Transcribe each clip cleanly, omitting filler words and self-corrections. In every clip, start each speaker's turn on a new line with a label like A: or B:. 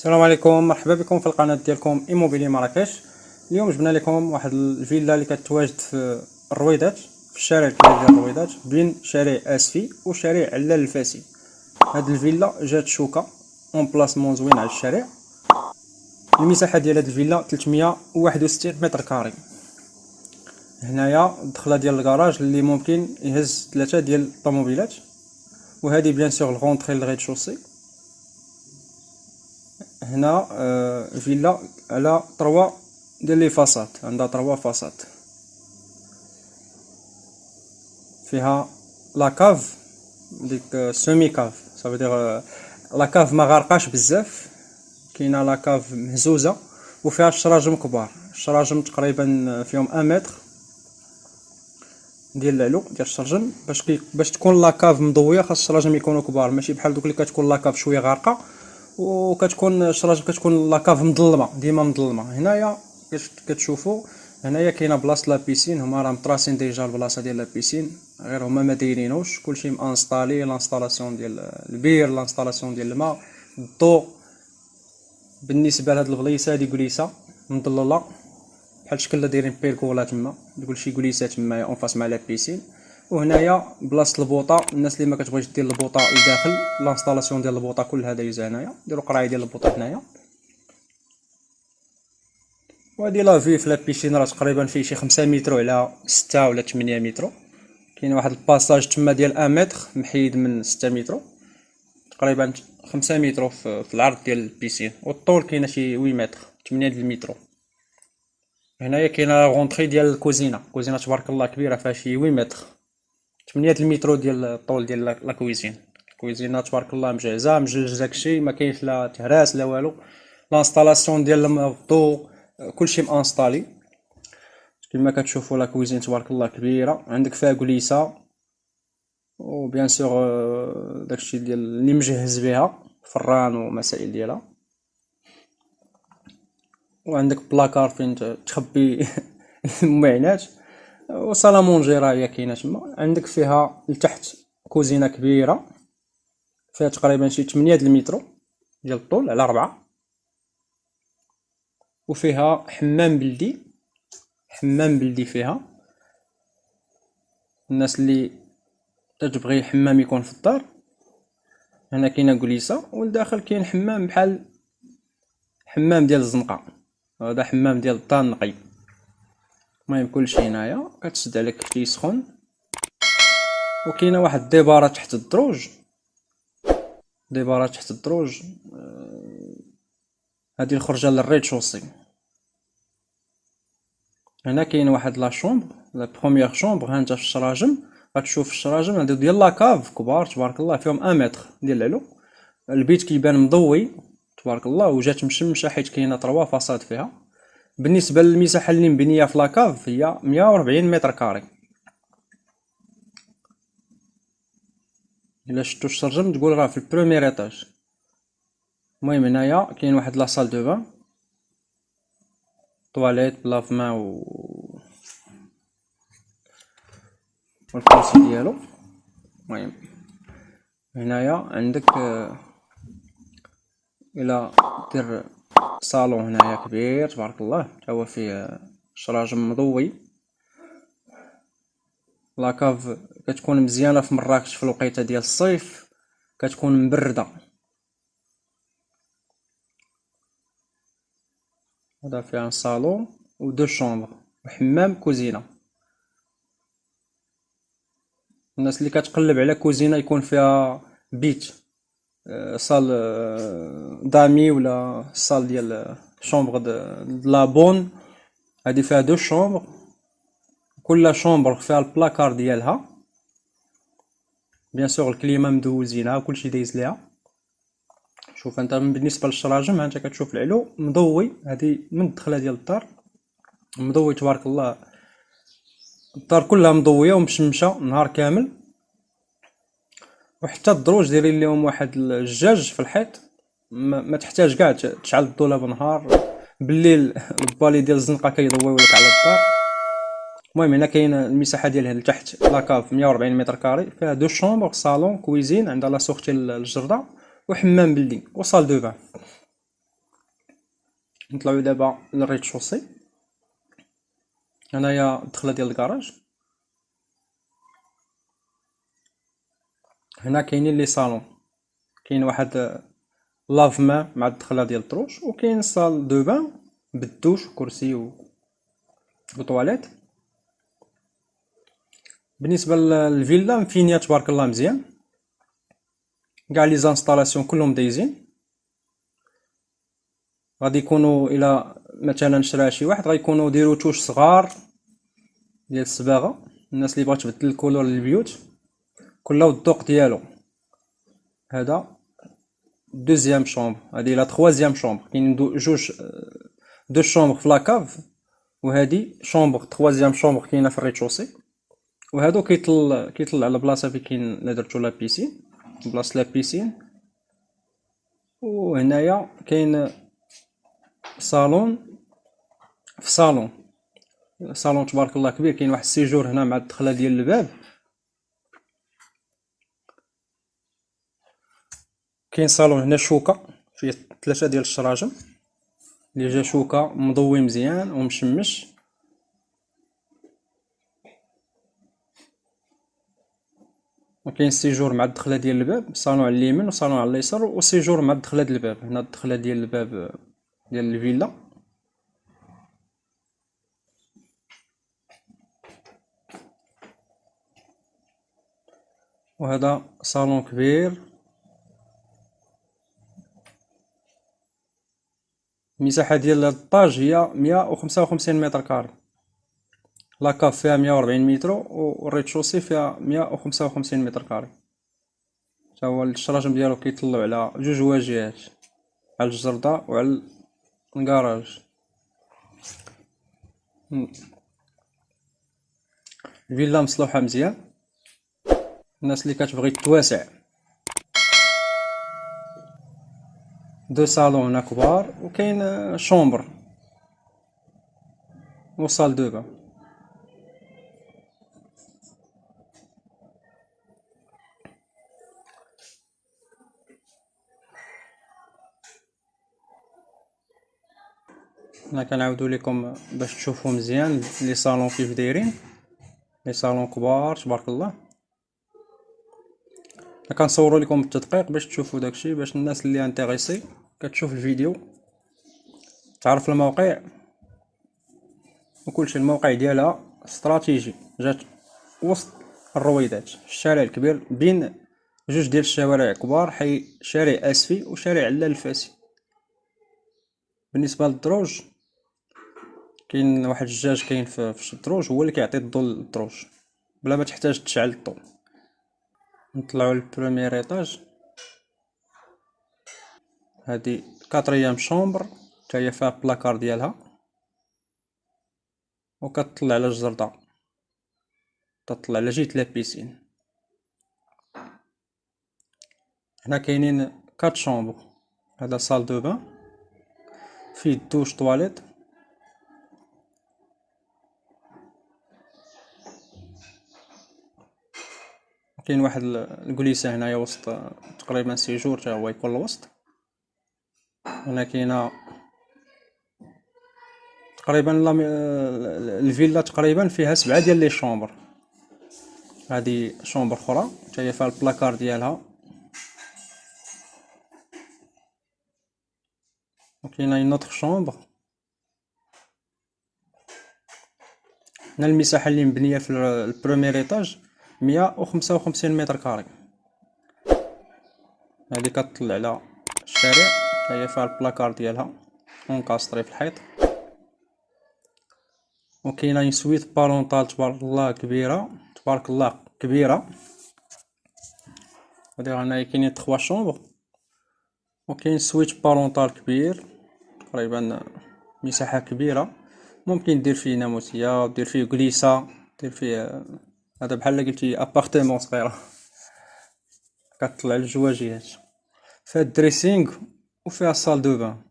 A: السلام عليكم، مرحبا بكم في القناه ديالكم ايموبيلي مراكش. اليوم جبنا لكم واحد الفيلا اللي كتواجد في الرويدات، في الشارع الكبير ديال الرويدات بين شارع اسفي وشارع علال الفاسي. هاد الفيلا جات شوكه اون بلاسمون زوين على الشارع. المساحه ديال هاد الفيلا 361 متر كاري. هنايا الدخله ديال الكراج اللي ممكن يهز 3 ديال الطوموبيلات، وهذه بيان سور الغونطري للغيد شوسي. هنا فيلا على 3 ديال لي فاصات، عندها 3 فاصات. فيها لا كاف ديك سومي كاف، صافي دير لا كاف ما غارقاش بزاف، كاينه لا كاف مهزوزه، وفيها الشراجم كبار. الشراجم تقريبا فيهم 1 متر ديال العلو ديال الشرجم. باش تكون لا كاف مضويه خاص الشراجم يكونوا كبار، ماشي بحال دوك اللي كتكون لا كاف شويه غارقه وكتكون الشراجم كتكون لا كاف مظلمه، ديما مظلمه. هنايا كتشوفوا هنايا كاينه بلاصه لا بيسين، هما راه مطراسين ديجا البلاصه ديال لا بيسين، غير هما ما دايرينوش. كلشي مانستالي، لانستالاسيون ديال البير، لانستالاسيون ديال الماء، الضوء. بالنسبه لهاد البليصه، هادي كليسه مضلله بحال شكل دايرين بيركولا تما، تقول شي كليسه تما اون فاس مع لا بيسين. وهنايا بلاصه البوطه، الناس اللي ما كتبغيش دير البوطه لداخل، لانستالاسيون ديال البوطه كلها دايزه هنايا، ديروا قرايه ديال البوطه هنايا. وهادي لا في لا بيسين راه تقريبا فيه شي 5 متر على 6 ولا 8 متر. كاين واحد الباساج تما ديال 1 متر محيد من 6 متر، تقريبا 5 متر في العرض ديال البيسين، والطول كاينه شي 8 متر 8 د المتر. هنايا كاينه غونطري ديال الكوزينه، كوزينه تبارك الله كبيره، فيها شي 8 متر 8 د المتر ديال الطول ديال لا كويزين. الكويزينه تبارك الله مجهزه مجلج داكشي، ما كاينش لا تهراس لا والو. لانستالاسيون ديال الضو كلشي مانستالي. كما كتشوفوا لا كويزين تبارك الله كبيره، عندك فيها كليسه وبيان سور داكشي ديال اللي مجهز بها فران ومسائل ديالها. وعندك بلاكار فين تخبي المعينات، وصاله مونجيرا هي كاينه تما. عندك فيها لتحت كوزينه كبيره فيها تقريبا شي 8 د المتر ديال الطول على 4، وفيها حمام بلدي. حمام بلدي فيها الناس اللي تتبغي حمام يكون في الدار. هنا كاينه كليسه، والداخل كاين حمام بحال حمام ديال الزنقه، هذا حمام ديال الدار نقي. المهم كلشي هنايا كتسد عليك كي يسخن. وكاينه واحد الديباره تحت الدروج، ديباره تحت الدروج، هذه الخرجه للريد شوسي. هنا كاين واحد لا شومبر، لا بروميير شومبر. ها انت في الشراجم غتشوف الشراجم هادو ديال لا كاف كبار تبارك الله، فيهم 1 متر ديال العلو. البيت كيبان مضوي تبارك الله، وجات مشمشه حيت كاينه 3 فاصاد فيها. بالنسبه للمساحه اللي مبنيه في لا كاف هي 140 متر كاري. الا شفتوا الشرجم تقول راه في البروميير ايطاج. المهم هنايا كاين واحد لا سال دو بان، طواليت بلافما والكرسي ديالو. المهم هنايا عندك الى دير صالون هنايا كبير تبارك الله، تا هو فيه شراجم مضوي. لاكاف كتكون مزيانه في مراكش في الوقيته ديال الصيف، كتكون مبرده. هذا فيها صالون ودو شومبر وحمام كوزينه. الناس اللي كتقلب على كوزينه يكون فيها بيت، صال دامي ولا صال ديال شومبر د لا بون، هذه فيها دو شومبر، كل شومبر فيها البلاكار ديالها. بيان سور الكليمه مدوزينها وكلشي دايز ليها. شوف انت بالنسبه للشراجم، انت كتشوف العلو مضوي، هذه من الدخله ديال الدار مضوي تبارك الله. الدار كلها مضويه ومشمشه نهار كامل. وحتى الدروج دايرين لهم واحد الجاج في الحيط، ما تحتاج كاع تشعل الضوء بنهار، بالليل البالي ديال الزنقه كيضويو لك على الدار. المهم هنا كاين المساحه ديالها لتحت لاكاف 140 متر كاري، فيها دو شومبر، صالون، كويزين، عندها لا سورتي للجرده، وحمام بلدي وصال دو بان. نطلعو دابا للريت شوسي. هنايا الدخله ديال الكراج. هنا كاينين لي صالون، كاين واحد لافما مع الدخله ديال الدروج، وكاين صال دو بان بالدوش وكرسي وطواليت. بالنسبه للفيلا مفينيه تبارك الله مزيان، كاع لي زانستالاسيون كلهم دايزين. غادي يكونوا الى مثلا شرا شي واحد غيكونوا ديروا توش صغار ديال الصباغه، الناس اللي بغات تبدل الكولور للبيوت كل والذوق ديالو. هذا دوزيام شومبر، هادي لا تخوازيام شومبر. كاين جوج دو شومبر في لاكاف، وهادي شومبر تخوازيام شومبر كاينه في الريتشوسي. وهادو كيطلع على بلاصه فين كاين لا درتو لا بيسين، بلاصه لا بيسين. وهنايا كاين صالون في صالون تبارك الله كبير. كاين واحد السيجور هنا مع الدخله ديال الباب. كاين صالون هنا شوكه فيه 3 ديال الشراجم اللي جا شوكه مضوي مزيان ومشمش. وكاين سيجور مع الدخله ديال الباب، صالون على اليمين وصالون على اليسار، وسيجور مع الدخله ديال الباب. هنا الدخله ديال الباب ديال الفيلا. وهذا صالون كبير، المساحه ديال الطاج هي 155 متر كاري. لاكاف فيها 140 متر، والريتشوسي فيها 155 متر كاري. تا هو الشراجم ديالو كيطلعوا على جوج واجهات، على الجردة وعلى الكراج. الفيلا مصلوحه مزيان، الناس اللي كتبغي تواسع. دو صالون هنا كبار، وكاين شومبر وصال دو بان. هنا كنعاودو لكم باش تشوفوا مزيان لي صالون كيف دايرين. لي صالون كبار تبارك الله. كنصوروا لكم بالتدقيق باش تشوفوا داكشي، باش الناس اللي انتريسي كتشوف الفيديو تعرف الموقع وكلشي. الموقع ديالها استراتيجي، جات وسط الرويدات، الشارع الكبير بين جوج ديال الشوارع كبار، حي شارع اسفي وشارع علال الفاسي. بالنسبه للدروج، كاين واحد الجاج كاين في الدروج، هو اللي كيعطي الضو للدروج بلا ما تحتاج تشعل الضو. نطلعوا للبروميير ايطاج. هادي كاتريام شومبر، حتى هي فيها بلاكار ديالها وكتطلع على الجردة، تطلع على جهة لا بيسين. هنا كاينين 4 شومبر. هذا صال دو بان فيه دوش طواليت. كاين واحد الكليسة هنايا وسط، تقريبا سيجور تا هو يكون الوسط. هنا كاينه تقريبا الفيلا تقريبا فيها 7 ديال لي شومبر. هادي شومبر اخرى حتى هي فيها البلاكار ديالها. وكاينه اون اوتر شومبر. هنا المساحه اللي مبنيه في البروميير ايطاج 155 متر كاري. هادي كتطلع على الشارع، حتى هي فيها البلاكار ديالها مونكاستري في الحيط. وكاينه اون سويت بارونطال تبارك الله كبيره، تبارك الله كبيره. هادي هنايا كاينين 3 شومبر، وكاين سويت بارونطال كبير تقريبا مساحه كبيره، ممكن دير فيه ناموسيه، دير فيه كليسه، دير فيه هذا بحال قلتي ابارتمون صغيره كتطلع لجوج جهات. فيها الدريسينغ وفيها الصال دو بان.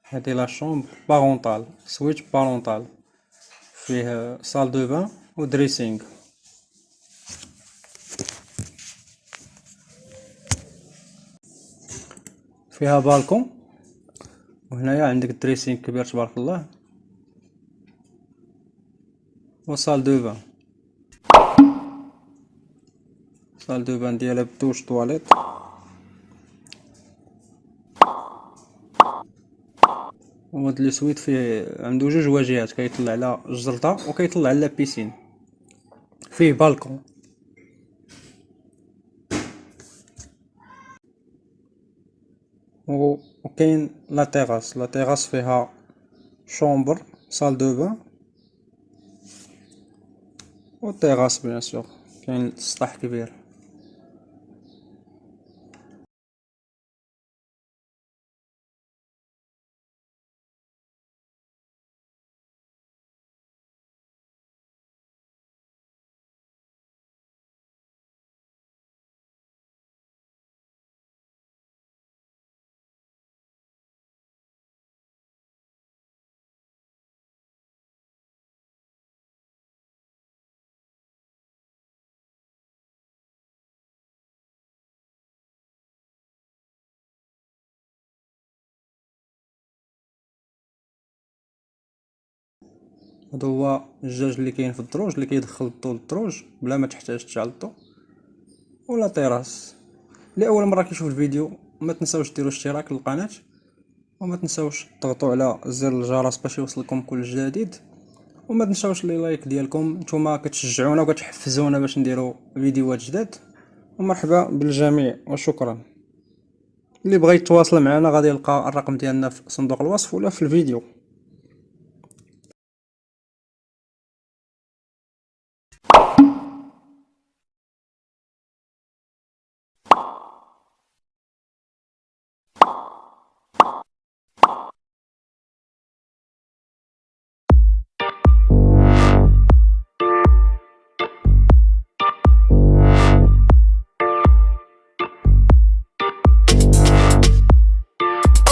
A: هادي لا شومبر بارونطال، سويت بارونطال، فيه صال دو بان و دريسينغ. فيها بالكون، وهنايا عندك دريسينغ كبير تبارك الله، و صال دو بان. صال دو بان ديالها بدوش طواليت. وهاد لو سويت فيه عندو جوج واجهات، كيطلع على الجرده وكيطلع على بيسين. فيه بالكون، وكاين لا تيغاس. لا تيغاس فيها شومبر، صال دو بان و تيغاس بيان سور، كاين سطح كبير. هذا هو الجاج اللي كاين في الدروج، اللي كيدخل الضو للدروج بلا ما تحتاج تشعل الضو. ولا طيراس. لاول مره كيشوف الفيديو ما تنساوش ديروا اشتراك للقناه، وما تنساوش تضغطوا على زر الجرس باش يوصلكم كل جديد، وما تنساوش لي لايك ديالكم، نتوما كتشجعونا وكتحفزونا باش نديروا فيديوهات جداد. ومرحبا بالجميع وشكرا. اللي بغى يتواصل معنا غادي يلقى الرقم ديالنا في صندوق الوصف ولا في الفيديو.